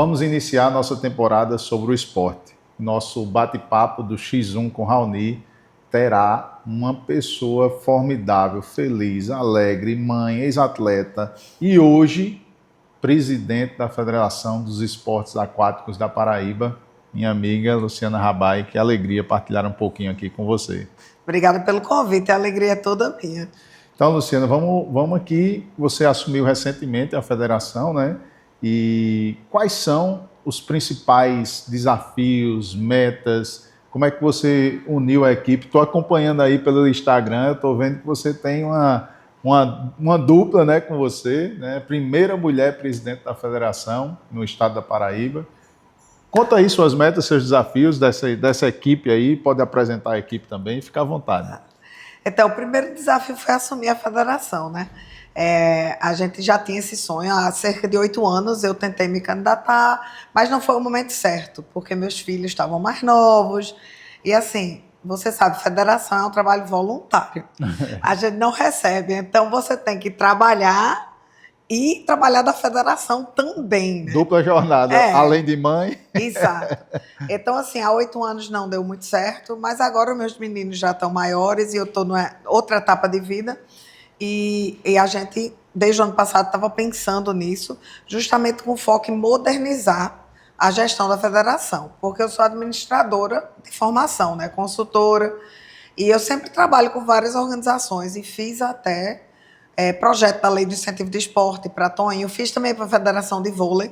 Vamos iniciar nossa temporada sobre o esporte. Nosso bate-papo do X1 com Raoni terá uma pessoa formidável, feliz, alegre, mãe, ex-atleta e hoje presidente da Federação dos Esportes Aquáticos da Paraíba, minha amiga Luciana Rabai. Que alegria partilhar um pouquinho aqui com você. Obrigada pelo convite, a alegria é toda minha. Então, Luciana, vamos aqui. Você assumiu recentemente a federação, né? E quais são os principais desafios, metas? Como é que você uniu a equipe? Estou acompanhando aí pelo Instagram, estou vendo que você tem uma dupla, né, com você, né? Primeira mulher presidente da federação no estado da Paraíba. Conta aí suas metas, seus desafios dessa equipe aí. Pode apresentar a equipe também, fica à vontade. Então, o primeiro desafio foi assumir a federação, né? A gente já tinha esse sonho há cerca de 8 anos. Eu tentei me candidatar, mas não foi o momento certo, porque meus filhos estavam mais novos. E assim, você sabe, federação é um trabalho voluntário. A gente não recebe, então você tem que trabalhar e trabalhar da federação também, né? Dupla jornada, além de mãe. Exato. Então, assim, há 8 anos não deu muito certo, mas agora meus meninos já estão maiores e eu estou numa outra etapa de vida. E a gente, desde o ano passado, estava pensando nisso, justamente com foco em modernizar a gestão da federação, porque eu sou administradora de formação, né, consultora, e eu sempre trabalho com várias organizações e fiz até projeto da Lei do Incentivo de Esporte para Toninho, fiz também para a Federação de Vôlei,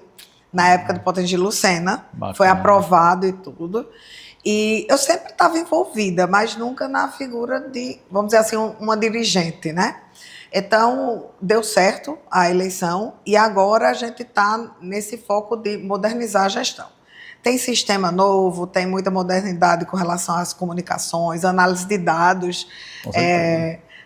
na época do Potengi Lucena, bacana. Foi aprovado e tudo. E eu sempre estava envolvida, mas nunca na figura de, vamos dizer assim, uma dirigente, né? Então, deu certo a eleição e agora a gente está nesse foco de modernizar a gestão. Tem sistema novo, tem muita modernidade com relação às comunicações, análise de dados.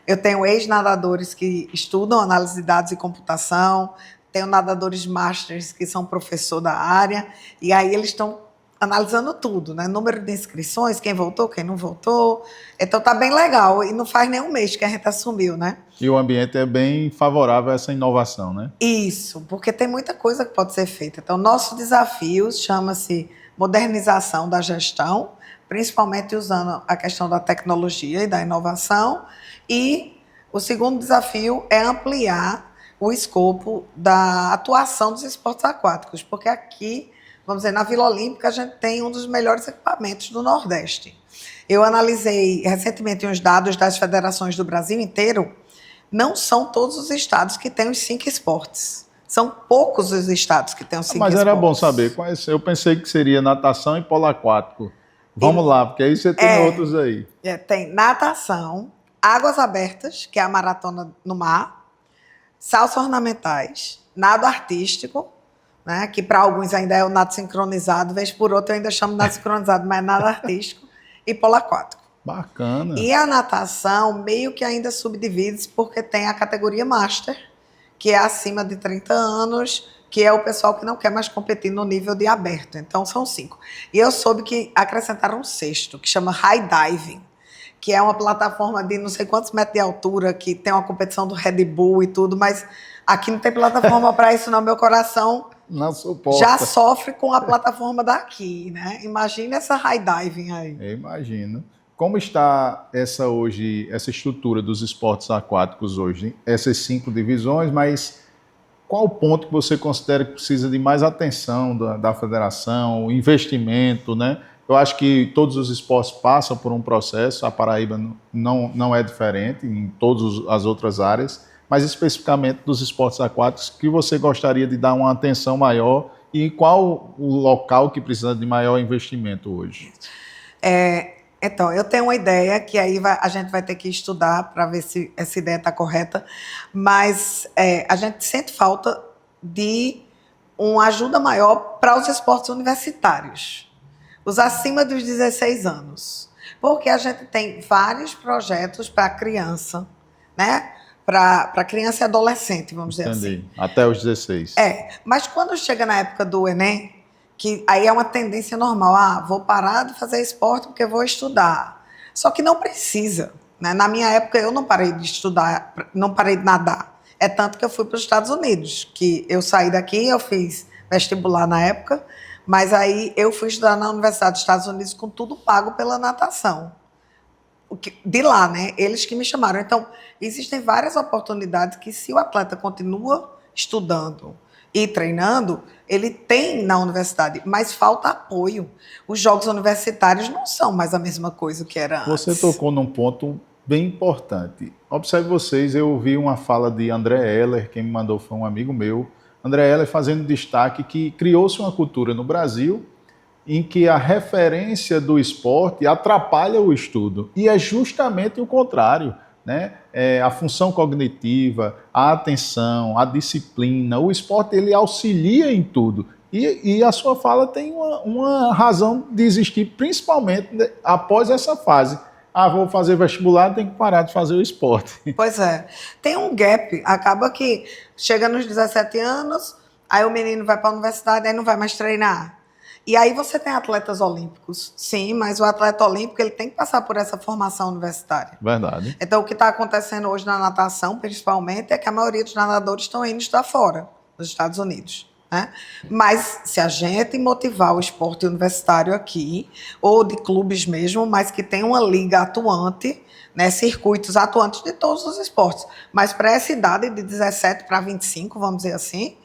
Eu tenho ex-nadadores que estudam análise de dados e computação, tenho nadadores masters que são professor da área, e aí eles estão analisando tudo, né? Número de inscrições, quem voltou, quem não voltou. Então tá bem legal, e não faz nem um mês que a gente assumiu, né? E o ambiente é bem favorável a essa inovação, né? Isso, porque tem muita coisa que pode ser feita. Então, nosso desafio chama-se modernização da gestão, principalmente usando a questão da tecnologia e da inovação. E o segundo desafio é ampliar o escopo da atuação dos esportes aquáticos, porque aqui, vamos dizer, na Vila Olímpica, a gente tem um dos melhores equipamentos do Nordeste. Eu analisei recentemente uns dados das federações do Brasil inteiro. Não são todos os estados que têm os 5 esportes. São poucos os estados que têm os 5 esportes. Mas era bom saber. Eu pensei que seria natação e polo aquático. Vamos lá, porque aí você tem outros aí. Tem natação, águas abertas, que é a maratona no mar, saltos ornamentais, nado artístico, né, que para alguns ainda é o nado sincronizado, vez por outra eu ainda chamo de nado sincronizado, mas é nado artístico, e polo aquático. Bacana. E a natação meio que ainda subdivide-se porque tem a categoria Master, que é acima de 30 anos, que é o pessoal que não quer mais competir no nível de aberto. Então, são 5. E eu soube que acrescentaram um 6º, que chama High Diving, que é uma plataforma de não sei quantos metros de altura, que tem uma competição do Red Bull e tudo, mas aqui não tem plataforma para isso não. Meu coração não suporta. Já sofre com a plataforma daqui, né? Imagina essa High Diving aí. Eu imagino. Como está essa estrutura dos esportes aquáticos hoje? Essas 5 divisões, mas qual o ponto que você considera que precisa de mais atenção da federação, investimento, né? Eu acho que todos os esportes passam por um processo, a Paraíba não é diferente em todas as outras áreas, mas especificamente dos esportes aquáticos, que você gostaria de dar uma atenção maior e qual o local que precisa de maior investimento hoje? Então, eu tenho uma ideia que aí a gente vai ter que estudar para ver se essa ideia está correta, mas a gente sente falta de uma ajuda maior para os esportes universitários, os acima dos 16 anos, porque a gente tem vários projetos para criança, né? Para criança e adolescente, vamos dizer assim. Até os 16. Mas quando chega na época do Enem, que aí é uma tendência normal, vou parar de fazer esporte porque vou estudar. Só que não precisa, né? Na minha época eu não parei de estudar, não parei de nadar. É tanto que eu fui para os Estados Unidos, que eu saí daqui, eu fiz vestibular na época, mas aí eu fui estudar na Universidade dos Estados Unidos com tudo pago pela natação. De lá, né? Eles que me chamaram. Então, existem várias oportunidades que, se o atleta continua estudando e treinando, ele tem na universidade, mas falta apoio. Os jogos universitários não são mais a mesma coisa que era antes. Você tocou num ponto bem importante. Observe vocês, eu ouvi uma fala de André Heller, quem me mandou foi um amigo meu, André Heller fazendo destaque que criou-se uma cultura no Brasil em que a referência do esporte atrapalha o estudo. E é justamente o contrário, né? A função cognitiva, a atenção, a disciplina, o esporte ele auxilia em tudo. E a sua fala tem uma razão de existir, principalmente após essa fase. Vou fazer vestibular, tenho que parar de fazer o esporte. Pois é. Tem um gap. Acaba que chega nos 17 anos, aí o menino vai para a universidade, aí não vai mais treinar. E aí você tem atletas olímpicos, sim, mas o atleta olímpico ele tem que passar por essa formação universitária. Verdade. Então, o que está acontecendo hoje na natação, principalmente, é que a maioria dos nadadores estão indo estudar fora, nos Estados Unidos. Né? Mas se a gente motivar o esporte universitário aqui, ou de clubes mesmo, mas que tem uma liga atuante, né, circuitos atuantes de todos os esportes, mas para essa idade de 17 para 25, vamos dizer assim,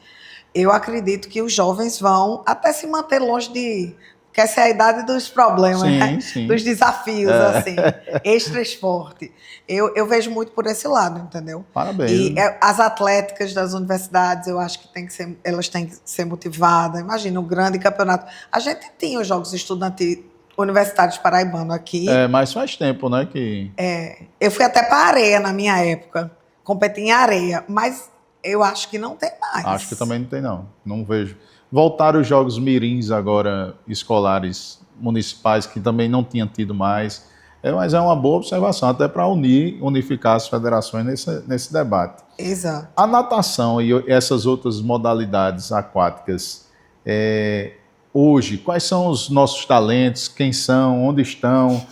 eu acredito que os jovens vão até se manter longe de... que essa é a idade dos problemas, sim, né? Sim. Dos desafios, assim, extra-esporte. Eu vejo muito por esse lado, entendeu? Parabéns. E as atléticas das universidades, eu acho que elas têm que ser motivadas. Imagina, um grande campeonato. A gente tinha os Jogos Estudantis Universitários Paraibanos aqui. Mas faz tempo, né? Eu fui até para a areia na minha época, competi em areia, mas... eu acho que não tem mais. Acho que também não tem, não. Não vejo. Voltaram os jogos mirins agora, escolares, municipais, que também não tinham tido mais. Mas é uma boa observação, até para unificar as federações nesse debate. Exato. A natação e essas outras modalidades aquáticas, hoje, quais são os nossos talentos? Quem são? Onde estão?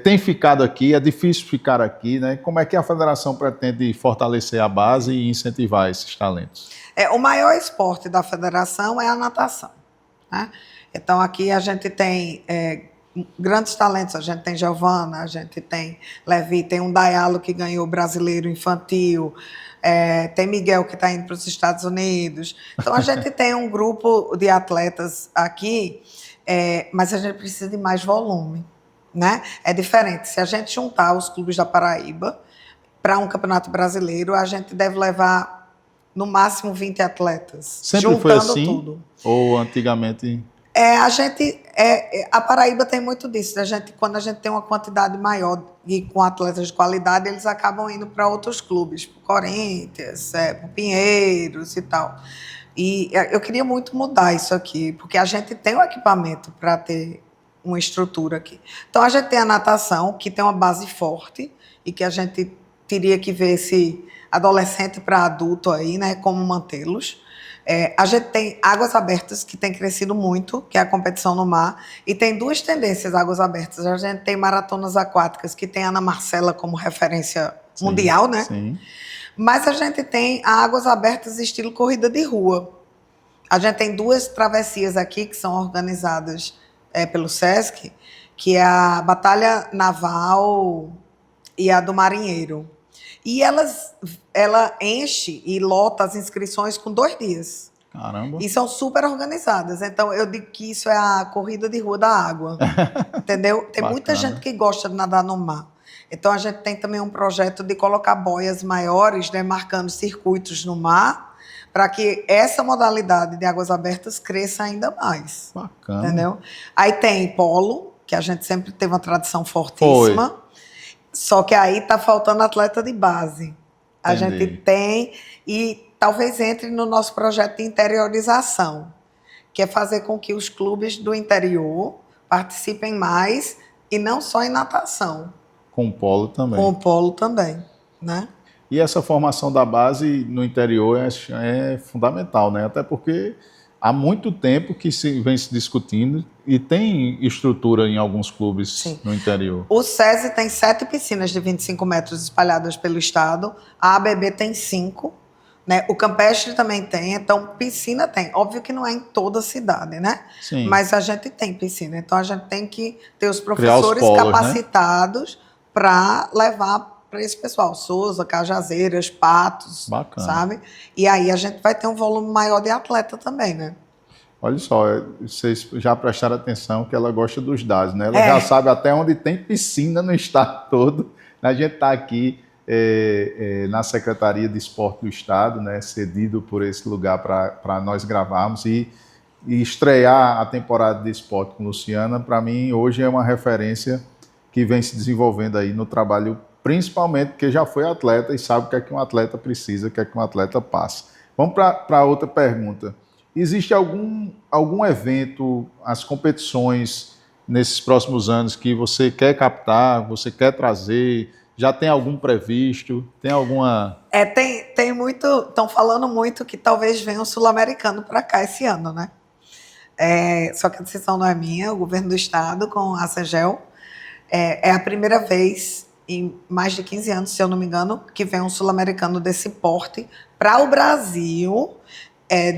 Tem ficado aqui? É difícil ficar aqui, né? Como é que a federação pretende fortalecer a base e incentivar esses talentos? O maior esporte da federação é a natação. Né? Então, aqui a gente tem grandes talentos. A gente tem Giovana, a gente tem Levi, tem um Dayalo que ganhou o brasileiro infantil, tem Miguel que está indo para os Estados Unidos. Então, a gente tem um grupo de atletas aqui, mas a gente precisa de mais volume. Né? É diferente. Se a gente juntar os clubes da Paraíba para um campeonato brasileiro, a gente deve levar no máximo 20 atletas. Sempre juntando foi assim? Tudo. Ou antigamente... a Paraíba tem muito disso. Quando a gente tem uma quantidade maior e com atletas de qualidade, eles acabam indo para outros clubes, para o Corinthians, para o Pinheiros e tal. E eu queria muito mudar isso aqui, porque a gente tem o equipamento para ter uma estrutura aqui. Então, a gente tem a natação, que tem uma base forte e que a gente teria que ver esse adolescente para adulto aí, né, como mantê-los. A gente tem águas abertas, que tem crescido muito, que é a competição no mar, e tem duas tendências águas abertas. A gente tem maratonas aquáticas, que tem a Ana Marcela como referência mundial, né? Sim. Mas a gente tem águas abertas estilo corrida de rua. A gente tem duas travessias aqui, que são organizadas pelo SESC, que é a Batalha Naval e a do Marinheiro. E ela enche e lota as inscrições com 2 dias. Caramba. E são super organizadas. Então, eu digo que isso é a corrida de rua da água. Entendeu? Tem muita gente que gosta de nadar no mar. Então, a gente tem também um projeto de colocar boias maiores, né, marcando circuitos no mar, para que essa modalidade de águas abertas cresça ainda mais. Bacana. Entendeu? Aí tem polo, que a gente sempre teve uma tradição fortíssima. Foi. Só que aí está faltando atleta de base. A gente tem, e talvez entre no nosso projeto de interiorização, que é fazer com que os clubes do interior participem mais, e não só em natação. Com o polo também. Com o polo também, né? E essa formação da base no interior é fundamental, né? Até porque há muito tempo que vem se discutindo e tem estrutura em alguns clubes. Sim. No interior. O SESI tem 7 piscinas de 25 metros espalhadas pelo estado, a ABB tem 5, né? O campestre também tem, então piscina tem. Óbvio que não é em toda a cidade, né? Sim. Mas a gente tem piscina, então a gente tem que ter os Criar os professores polos, né? capacitados para levar para esse pessoal, Souza, Cajazeiras, Patos, Bacana. sabe? E aí a gente vai ter um volume maior de atleta também, né? Olha só, vocês já prestaram atenção que ela gosta dos dados, né? Ela já sabe até onde tem piscina no estado todo. A gente está aqui na Secretaria de Esporte do Estado, né? Cedido por esse lugar para nós gravarmos e estrear a temporada de esporte com Luciana, para mim, hoje é uma referência que vem se desenvolvendo aí no trabalho, principalmente porque já foi atleta e sabe o que é que um atleta precisa, o que é que um atleta passa. Vamos para outra pergunta. Existe algum evento, as competições nesses próximos anos que você quer captar, você quer trazer? Já tem algum previsto? Tem alguma... Tem muito... Estão falando muito que talvez venha um sul-americano para cá esse ano, né? Só que a decisão não é minha, o governo do estado com a CEGEL. É a primeira vez em mais de 15 anos, se eu não me engano, que vem um sul-americano desse porte para o Brasil.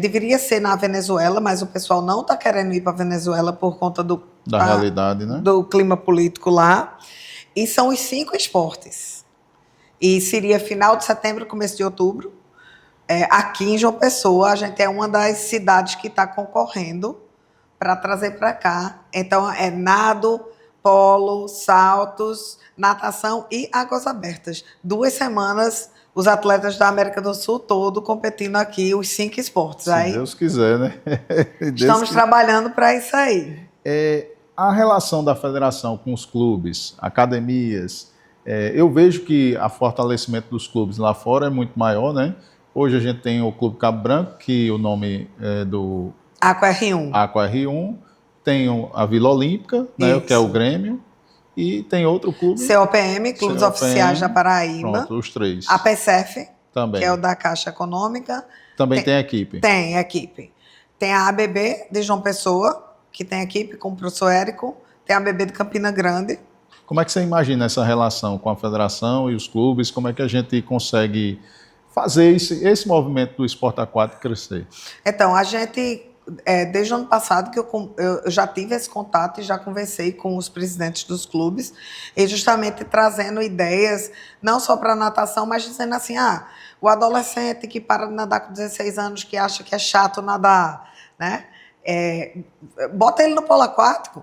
Deveria ser na Venezuela, mas o pessoal não está querendo ir para a Venezuela por conta da realidade, né? Do clima político lá. E são os 5 esportes. E seria final de setembro, começo de outubro. Aqui em João Pessoa, a gente é uma das cidades que está concorrendo para trazer para cá. Então, é nado, polo, saltos, natação e águas abertas. 2 semanas... os atletas da América do Sul todo competindo aqui, os 5 esportes. Se Deus quiser, né? Estamos trabalhando para isso aí. A relação da federação com os clubes, academias, eu vejo que o fortalecimento dos clubes lá fora é muito maior, né? Hoje a gente tem o Clube Cabo Branco, que o nome é do... Aqua R1. Aqua R1. Tem a Vila Olímpica, né, que é o Grêmio. E tem outro clube... COPM, Clubes Oficiais da Paraíba. Pronto, os 3. A PCF, também, que é o da Caixa Econômica. Também tem equipe. Tem equipe. Tem a ABB de João Pessoa, que tem equipe com o professor Érico. Tem a ABB de Campina Grande. Como é que você imagina essa relação com a federação e os clubes? Como é que a gente consegue fazer esse movimento do esporte aquático crescer? Então, a gente... desde o ano passado que eu já tive esse contato e já conversei com os presidentes dos clubes, e justamente trazendo ideias, não só para natação, mas dizendo assim, o adolescente que para de nadar com 16 anos, que acha que é chato nadar, né? Bota ele no polo aquático,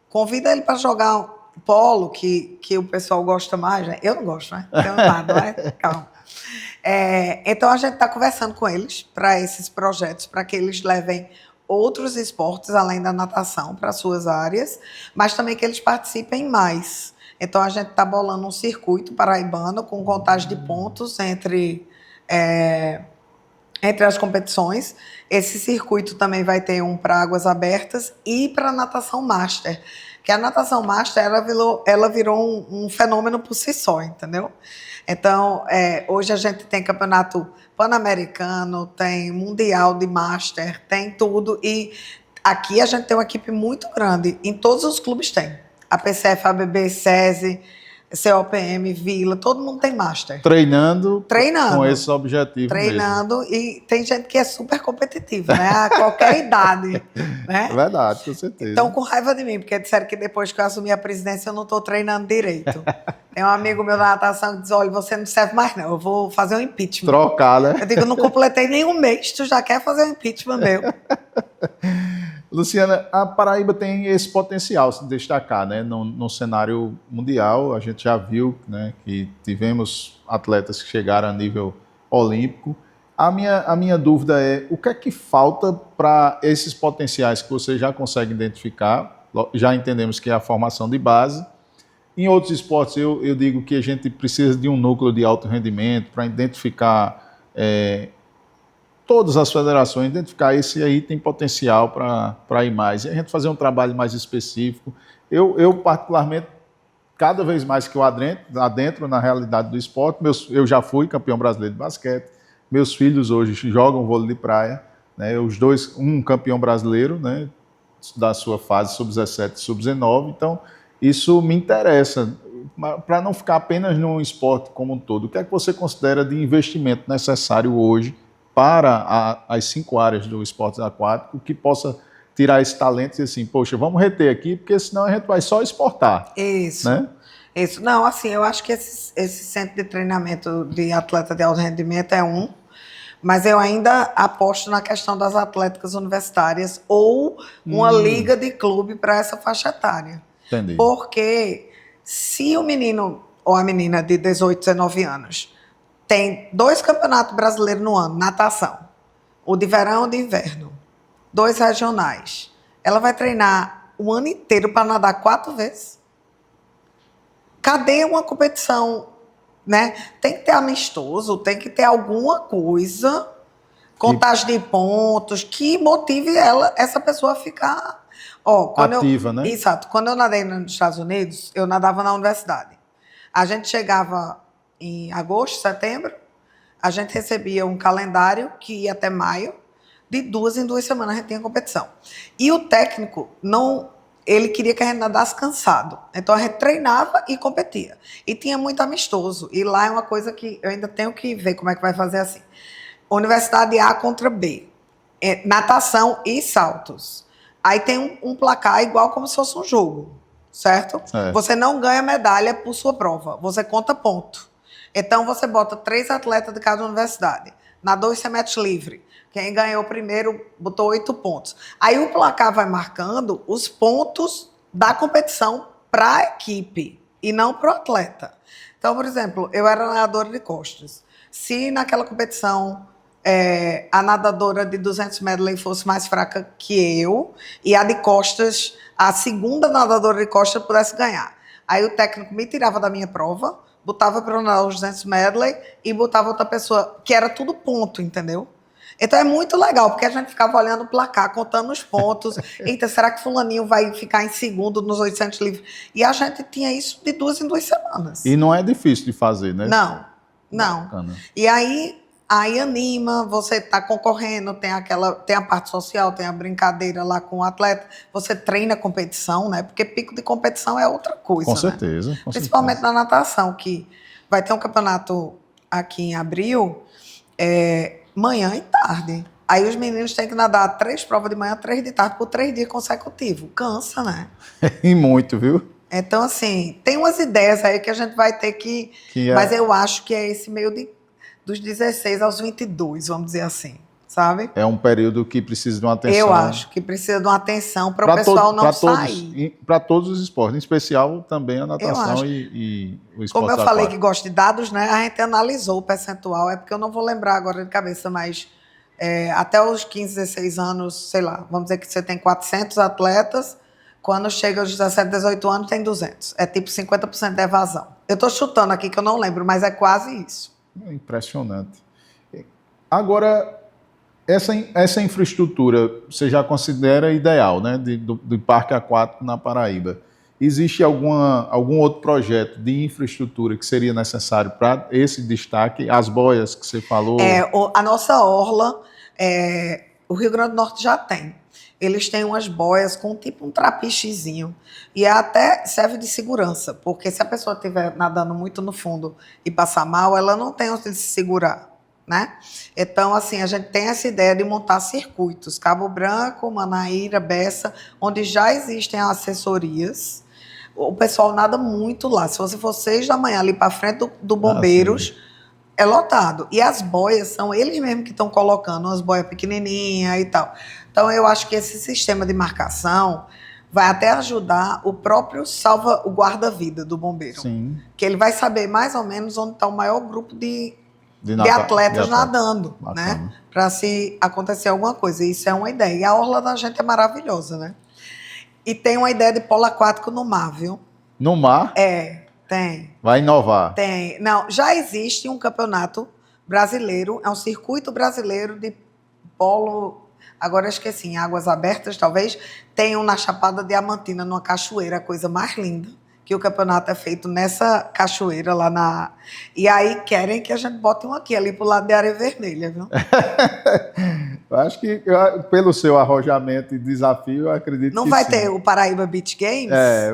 convida ele para jogar polo, que o pessoal gosta mais, né? Eu não gosto, né? Eu não nado, né? Calma. Então, a gente está conversando com eles para esses projetos, para que eles levem outros esportes, além da natação, para suas áreas, mas também que eles participem mais. Então, a gente está bolando um circuito paraibano com contagem de pontos entre as competições. Esse circuito também vai ter um para águas abertas e para natação master, que a natação master ela virou um fenômeno por si só, entendeu? Então, hoje a gente tem campeonato pan-americano, tem mundial de master, tem tudo. E aqui a gente tem uma equipe muito grande. Em todos os clubes tem. A PCF, a ABB, SESI, COPM, Vila, todo mundo tem master. Treinando. Com esse objetivo treinando mesmo. E tem gente que é super competitiva, né? A qualquer idade. Né? É verdade, com certeza. Então, com raiva de mim, porque disseram que depois que eu assumi a presidência eu não estou treinando direito. Tem um amigo meu da natação que diz, olha, você não serve mais não, eu vou fazer um impeachment. Trocar, né? Eu digo, não completei nem um mês, tu já quer fazer um impeachment meu. Luciana, a Paraíba tem esse potencial se destacar, né? No cenário mundial, a gente já viu, né, que tivemos atletas que chegaram a nível olímpico. A minha dúvida é, o que é que falta para esses potenciais que você já consegue identificar? Já entendemos que é a formação de base. Em outros esportes, eu digo que a gente precisa de um núcleo de alto rendimento para identificar todas as federações, identificar esse aí tem potencial para ir mais. E a gente fazer um trabalho mais específico. Eu particularmente, cada vez mais que eu adentro na realidade do esporte, eu já fui campeão brasileiro de basquete, meus filhos hoje jogam vôlei de praia, né, os dois, um campeão brasileiro, né, da sua fase sub-17 e sub-19, então isso me interessa, para não ficar apenas no esporte como um todo. O que é que você considera de investimento necessário hoje para as 5 áreas do esporte aquático que possa tirar esse talento e assim, poxa, vamos reter aqui, porque senão a gente vai só exportar. Isso. Né? Isso. Não, assim, eu acho que esse centro de treinamento de atleta de alto rendimento é mas eu ainda aposto na questão das atléticas universitárias ou uma liga de clube para essa faixa etária. Entendi. Porque se o menino ou a menina de 18, 19 anos tem 2 campeonatos brasileiros no ano, natação, o de verão e o de inverno, 2 regionais, ela vai treinar o ano inteiro para nadar 4 vezes? Cadê uma competição, né? Tem que ter amistoso, tem que ter alguma coisa, contagem de pontos, que motive essa pessoa a ficar ativa, né? Exato. Quando eu nadei nos Estados Unidos, eu nadava na universidade. A gente chegava em agosto, setembro, a gente recebia um calendário que ia até maio, de 2 em 2 semanas a gente tinha competição. E o técnico ele queria que a gente nadasse cansado. Então a gente treinava e competia. E tinha muito amistoso. E lá é uma coisa que eu ainda tenho que ver como é que vai fazer assim. Universidade A contra B. Natação e saltos. Aí tem um placar igual como se fosse um jogo. Certo? Você não ganha medalha por sua prova. Você conta ponto. Então você bota 3 atletas de cada universidade. Nadou e você mete livre. Quem ganhou primeiro botou 8 pontos. Aí o placar vai marcando os pontos da competição para a equipe e não para o atleta. Então, por exemplo, eu era nadadora de costas. Se naquela competição a nadadora de 200 medley fosse mais fraca que eu e a de costas, a segunda nadadora de costas pudesse ganhar. Aí o técnico me tirava da minha prova, botava para eu nadar os 200 medley e botava outra pessoa, que era tudo ponto, entendeu? Então é muito legal, porque a gente ficava olhando o placar, contando os pontos. Eita, será que fulaninho vai ficar em segundo nos 800 livres? E a gente tinha isso de 2 em 2 semanas. E não é difícil de fazer, né? Não. Bacana. E aí anima, você está concorrendo, tem a parte social, tem a brincadeira lá com o atleta, você treina a competição, né? Porque pico de competição é outra coisa, Com né? certeza. Principalmente na natação, que vai ter um campeonato aqui em abril, manhã e tarde. Aí os meninos têm que nadar 3 provas de manhã, 3 de tarde, por 3 dias consecutivos. Cansa, né? E muito, viu? Então, assim, tem umas ideias aí que a gente vai ter que Mas eu acho que é esse meio dos 16 aos 22, vamos dizer assim, sabe? É um período que precisa de uma atenção. Eu acho que precisa de uma atenção para o pessoal não sair. Para todos os esportes, em especial também a natação e o esporte Como eu aquático. falei que gosto de dados, né? A gente analisou o percentual, é porque eu não vou lembrar agora de cabeça, mas até os 15, 16 anos, sei lá, vamos dizer que você tem 400 atletas, quando chega aos 17, 18 anos tem 200. É tipo 50% de evasão. Eu estou chutando aqui que eu não lembro, mas é quase isso. É impressionante. Agora, essa infraestrutura você já considera ideal, né, do parque aquático na Paraíba. Existe algum outro projeto de infraestrutura que seria necessário para esse destaque? As boias que você falou? A nossa orla, o Rio Grande do Norte já tem. Eles têm umas boias com tipo um trapichezinho. E até serve de segurança, porque se a pessoa estiver nadando muito no fundo e passar mal, ela não tem onde se segurar, né? Então, assim, a gente tem essa ideia de montar circuitos. Cabo Branco, Manaíra, Bessa, onde já existem assessorias. O pessoal nada muito lá. Se você for 6 da manhã ali para frente do Bombeiros, é lotado. E as boias são eles mesmos que estão colocando, umas boias pequenininhas e tal. Então, eu acho que esse sistema de marcação vai até ajudar o próprio o guarda-vida do bombeiro. Sim. Que ele vai saber mais ou menos onde está o maior grupo de atletas nadando, né? Para se acontecer alguma coisa. Isso é uma ideia. E a orla da gente é maravilhosa, né? E tem uma ideia de polo aquático no mar, viu? No mar? Tem. Vai inovar? Tem. Não, já existe um campeonato brasileiro, é um circuito brasileiro de polo. Agora eu esqueci, em águas abertas, talvez. Tem um na Chapada Diamantina, numa cachoeira, a coisa mais linda, que o campeonato é feito nessa cachoeira lá na... E aí querem que a gente bote um aqui, ali pro lado de Areia Vermelha, viu? Eu acho que, pelo seu arrojamento e desafio, eu acredito Não que vai sim. ter o Paraíba Beach Games?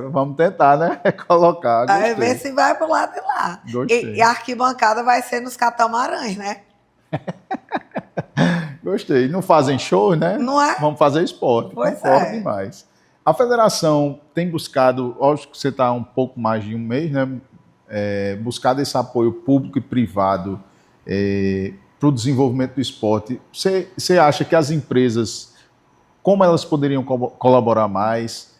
Vamos tentar, né? Colocar. Aí ver se vai pro lado de lá. Gostei. E a arquibancada vai ser nos catamarãs, né? Gostei. Não fazem show, né? Não é? Vamos fazer esporte. Pois Concordo é. demais. A federação tem buscado, acho que você está há um pouco mais de um mês, né? Buscado esse apoio público e privado para o desenvolvimento do esporte. Você acha que as empresas, como elas poderiam colaborar mais?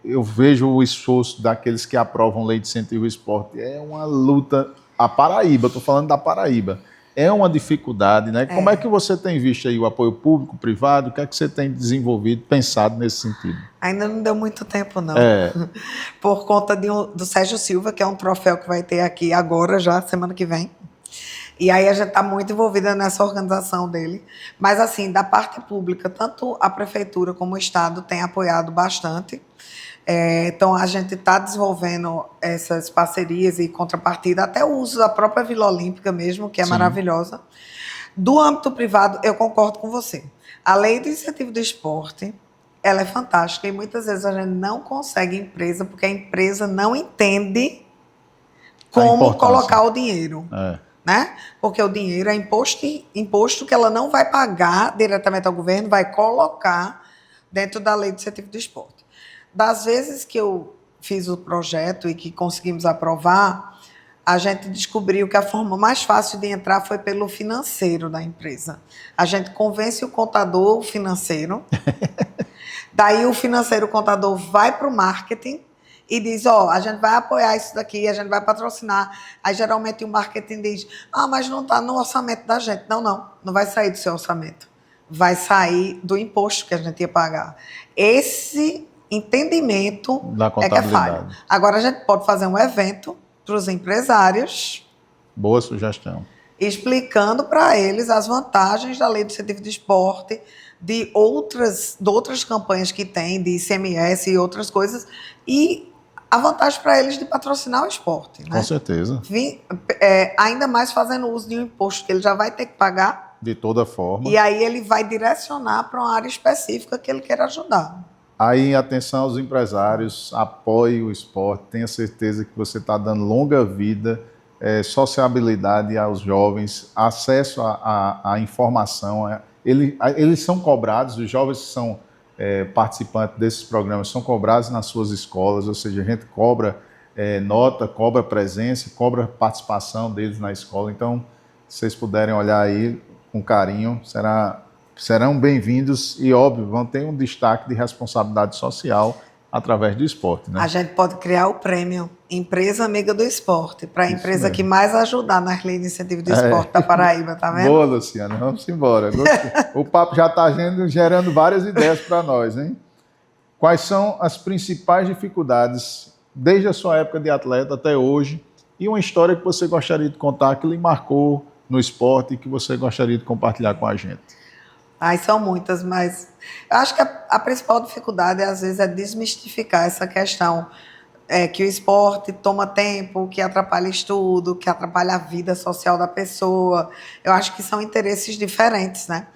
Eu vejo o esforço daqueles que aprovam lei de incentivo ao esporte. É uma luta. A Paraíba, estou falando da Paraíba. É uma dificuldade, né? Como é que você tem visto aí o apoio público, privado? O que é que você tem desenvolvido, pensado nesse sentido? Ainda não deu muito tempo, não. Por conta do Sérgio Silva, que é um troféu que vai ter aqui agora, já, semana que vem. E aí a gente está muito envolvida nessa organização dele. Mas, assim, da parte pública, tanto a prefeitura como o Estado têm apoiado bastante. Então, a gente está desenvolvendo essas parcerias e contrapartida, até o uso da própria Vila Olímpica mesmo, que é maravilhosa. Do âmbito privado, eu concordo com você. A lei do incentivo do esporte, ela é fantástica e muitas vezes a gente não consegue empresa porque a empresa não entende como colocar o dinheiro. Né? Porque o dinheiro é imposto que ela não vai pagar diretamente ao governo, vai colocar dentro da lei do incentivo do esporte. Das vezes que eu fiz o projeto e que conseguimos aprovar, a gente descobriu que a forma mais fácil de entrar foi pelo financeiro da empresa. A gente convence o contador financeiro, daí o financeiro, o contador, vai para o marketing e diz, a gente vai apoiar isso daqui, a gente vai patrocinar. Aí, geralmente, o marketing diz, mas não está no orçamento da gente. Não vai sair do seu orçamento. Vai sair do imposto que a gente ia pagar. Esse entendimento é que é falho. Agora, a gente pode fazer um evento para os empresários. Boa sugestão. Explicando para eles as vantagens da lei do incentivo de esporte, de outras campanhas que tem, de ICMS e outras coisas, e a vantagem para eles de patrocinar o esporte. Né? Com certeza. Ainda mais fazendo uso de um imposto que ele já vai ter que pagar. De toda forma. E aí ele vai direcionar para uma área específica que ele quer ajudar. Aí, atenção aos empresários, apoie o esporte, tenha certeza que você está dando longa vida, sociabilidade aos jovens, acesso à informação. Eles são cobrados, os jovens que são participantes desses programas são cobrados nas suas escolas, ou seja, a gente cobra nota, cobra presença, cobra participação deles na escola. Então, se vocês puderem olhar aí com carinho, serão bem-vindos e, óbvio, vão ter um destaque de responsabilidade social através do esporte. Né? A gente pode criar o prêmio Empresa Amiga do Esporte, para a empresa que mais ajudar nas leis de incentivo do esporte da Paraíba, tá vendo? Boa, Luciana, vamos embora. O papo já está gerando várias ideias para nós, hein? Quais são as principais dificuldades, desde a sua época de atleta até hoje, e uma história que você gostaria de contar, que lhe marcou no esporte e que você gostaria de compartilhar com a gente? São muitas, mas eu acho que a principal dificuldade, às vezes, é desmistificar essa questão que o esporte toma tempo, que atrapalha estudo, que atrapalha a vida social da pessoa. Eu acho que são interesses diferentes, né?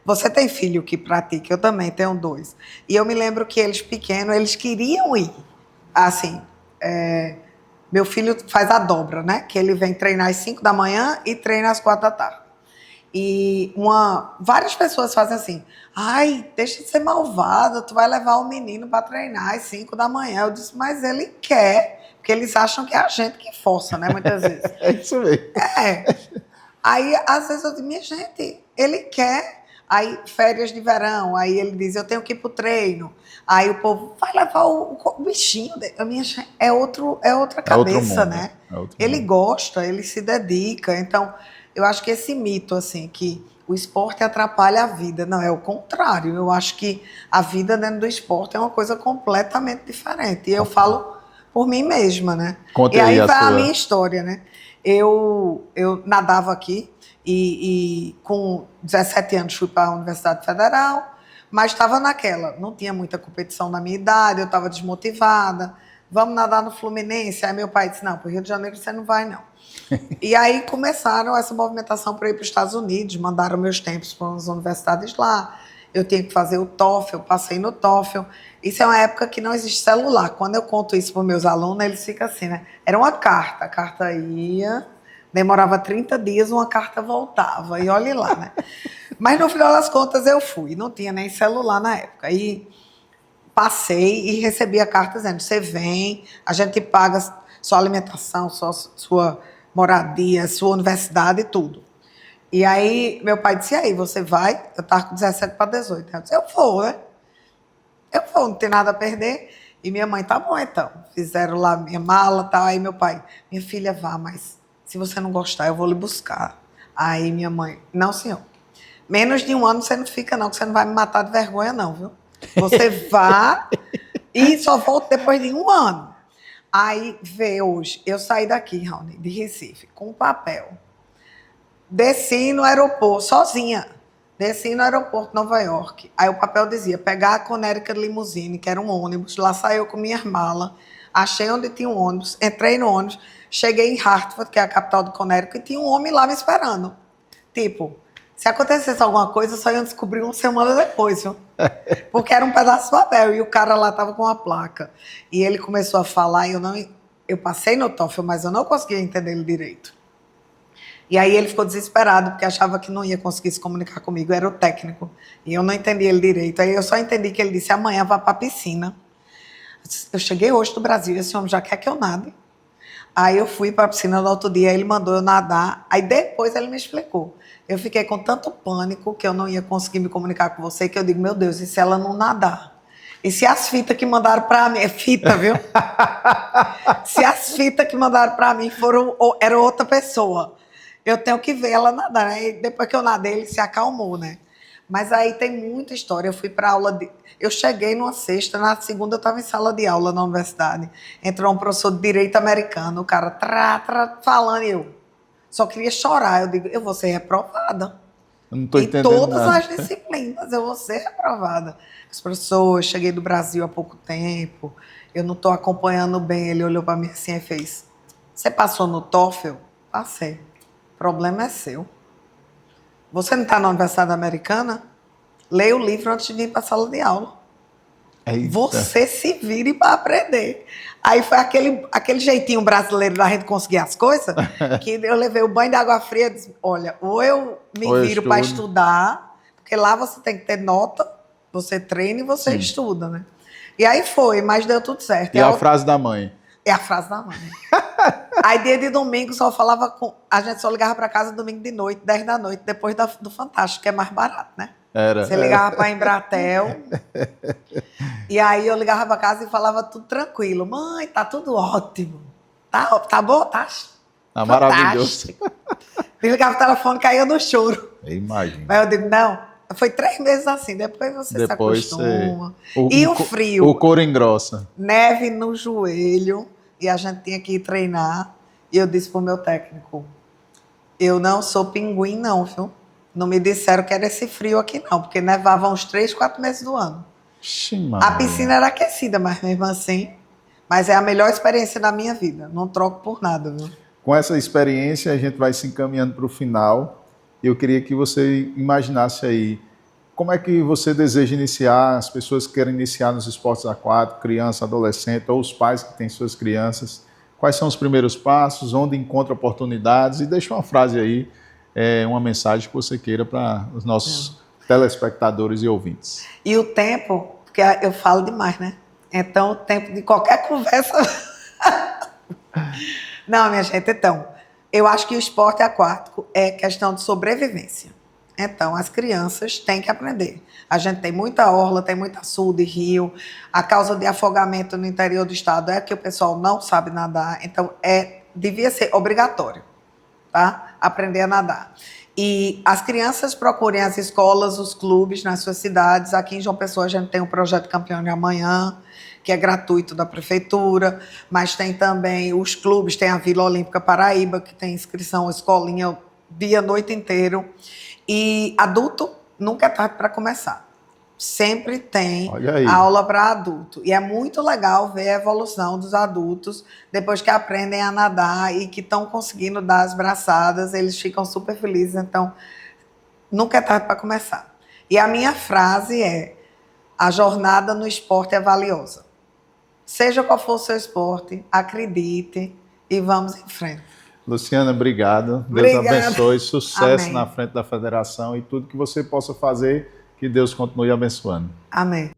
Você tem filho que pratica, eu também tenho 2. E eu me lembro que eles pequenos, eles queriam ir. Assim, meu filho faz a dobra, né? Que ele vem treinar às 5 da manhã e treina às 4 da tarde. E várias pessoas fazem assim, deixa de ser malvada, tu vai levar o menino para treinar às 5 da manhã. Eu disse, mas ele quer, porque eles acham que é a gente que força, né, muitas vezes. É isso mesmo. Aí, às vezes, eu digo, minha gente, ele quer. Aí, férias de verão, aí ele diz, eu tenho que ir pro treino. Aí o povo vai levar o bichinho dele. É outra cabeça, né? Ele gosta, ele se dedica, então... Eu acho que esse mito, assim, que o esporte atrapalha a vida, não, é o contrário. Eu acho que a vida dentro do esporte é uma coisa completamente diferente. E eu falo por mim mesma, né? Conte e aí vai a minha história, né? Eu nadava aqui e com 17 anos fui para a Universidade Federal, mas estava naquela, não tinha muita competição na minha idade, eu estava desmotivada. Vamos nadar no Fluminense? Aí meu pai disse, não, para o Rio de Janeiro você não vai, não. E aí começaram essa movimentação para ir para os Estados Unidos, mandaram meus tempos para as universidades lá, eu tinha que fazer o TOEFL, eu passei no TOEFL. Isso é uma época que não existe celular. Quando eu conto isso para os meus alunos, eles ficam assim, né? Era uma carta, a carta ia, Demorava 30 dias, uma carta voltava, e olhe lá, né? Mas no final das contas eu fui, não tinha nem celular na época. Aí passei e recebi a carta dizendo: você vem, a gente paga sua alimentação, sua moradia, sua universidade e tudo. E aí meu pai disse: e aí, você vai? Eu estava com 17 para 18. Eu disse: eu vou, né? Eu vou, não tem nada a perder. E minha mãe: tá bom então. Fizeram lá minha mala e tal. Aí meu pai: minha filha, vá, mas se você não gostar, eu vou lhe buscar. Aí minha mãe: não, senhor. Menos de um ano você não fica, não, que você não vai me matar de vergonha, não, viu? Você vá e só volta depois de um ano. Aí, vê hoje, eu saí daqui, Raoni, de Recife, com um papel. Desci no aeroporto, sozinha. Desci no aeroporto de Nova York. Aí o papel dizia: pegar a Connecticut Limousine, que era um ônibus. Lá saiu com minhas malas. Achei onde tinha um ônibus. Entrei no ônibus. Cheguei em Hartford, que é a capital do Connecticut, e tinha um homem lá me esperando. Tipo, se acontecesse alguma coisa, só iam descobrir uma semana depois, viu? Porque era um pedaço de papel. E o cara lá estava com uma placa. E ele começou a falar e eu passei no TOEFL, mas eu não conseguia entender ele direito. E aí ele ficou desesperado, porque achava que não ia conseguir se comunicar comigo, era o técnico. E eu não entendi ele direito. Aí eu só entendi que ele disse: amanhã vá para a piscina. Eu cheguei hoje do Brasil, esse homem já quer que eu nade. Aí eu fui para a piscina no outro dia, ele mandou eu nadar. Aí depois ele me explicou. Eu fiquei com tanto pânico que eu não ia conseguir me comunicar com você, que eu digo: meu Deus, e se ela não nadar? E se as fitas que mandaram para mim... É fita, viu? Se as fitas que mandaram para mim era outra pessoa, eu tenho que ver ela nadar, né? E depois que eu nadei, ele se acalmou, né? Mas aí tem muita história. Eu fui para aula eu cheguei numa sexta, na segunda eu estava em sala de aula na universidade. Entrou um professor de direito americano, o cara falando, e eu só queria chorar. Eu digo: eu vou ser reprovada. Eu não estou Em entendendo todas nada. as disciplinas eu vou ser reprovada. Os professores, cheguei do Brasil há pouco tempo, eu não estou acompanhando bem. Ele olhou para mim assim e fez: você passou no TOEFL? Passei. O problema é seu. Você não está na Universidade Americana? Leia o livro antes de vir para a sala de aula. Eita. Você se vire para aprender. Aí foi aquele jeitinho brasileiro da gente conseguir as coisas, que eu levei o banho de água fria e disse: olha, ou eu me viro para estudar, porque lá você tem que ter nota, você treina e você estuda, né? E aí foi, mas deu tudo certo. E a frase da mãe? É a frase da mãe. Aí dia de domingo só falava com... A gente só ligava para casa domingo de noite, 10 da noite, depois do Fantástico, que é mais barato, né? Você ligava para a Embratel. E aí eu ligava para casa e falava tudo tranquilo: mãe, tá tudo ótimo. Tá bom? Tá maravilhoso. Eu ligava o telefone e caía no choro. Eu imagino. Mas eu digo: não, foi 3 meses assim, depois você se acostuma. E o frio. O couro engrossa. Neve no joelho, e a gente tinha que ir treinar. E eu disse pro meu técnico: eu não sou pinguim não, viu? Não me disseram que era esse frio aqui não, porque nevava uns 3, 4 meses do ano. A piscina era aquecida, mas mesmo assim... Mas é a melhor experiência da minha vida. Não troco por nada, viu? Com essa experiência, a gente vai se encaminhando para o final. Eu queria que você imaginasse aí como é que você deseja iniciar, as pessoas que querem iniciar nos esportes aquáticos, criança, adolescente, ou os pais que têm suas crianças. Quais são os primeiros passos, onde encontra oportunidades? E deixa uma frase aí, uma mensagem que você queira para os nossos telespectadores e ouvintes. E o tempo, porque eu falo demais, né? Então, o tempo de qualquer conversa... Não, minha gente, então, eu acho que o esporte aquático é questão de sobrevivência. Então, as crianças têm que aprender. A gente tem muita orla, tem muito açude, rio. A causa de afogamento no interior do estado é que o pessoal não sabe nadar. Então, devia ser obrigatório, tá? Aprender a nadar. E as crianças procurem as escolas, os clubes nas suas cidades. Aqui em João Pessoa a gente tem o projeto Campeão de Amanhã, que é gratuito da prefeitura, mas tem também os clubes, tem a Vila Olímpica Paraíba, que tem inscrição, escolinha, dia, noite inteiro. E adulto nunca é tarde para começar. Sempre tem aula para adulto. E é muito legal ver a evolução dos adultos depois que aprendem a nadar e que estão conseguindo dar as braçadas, eles ficam super felizes. Então, nunca é tarde para começar. E a minha frase é: a jornada no esporte é valiosa. Seja qual for o seu esporte, acredite e vamos em frente. Luciana, obrigado. Deus Obrigada. abençoe, sucesso Amém. na frente da federação e tudo que você possa fazer, que Deus continue abençoando. Amém.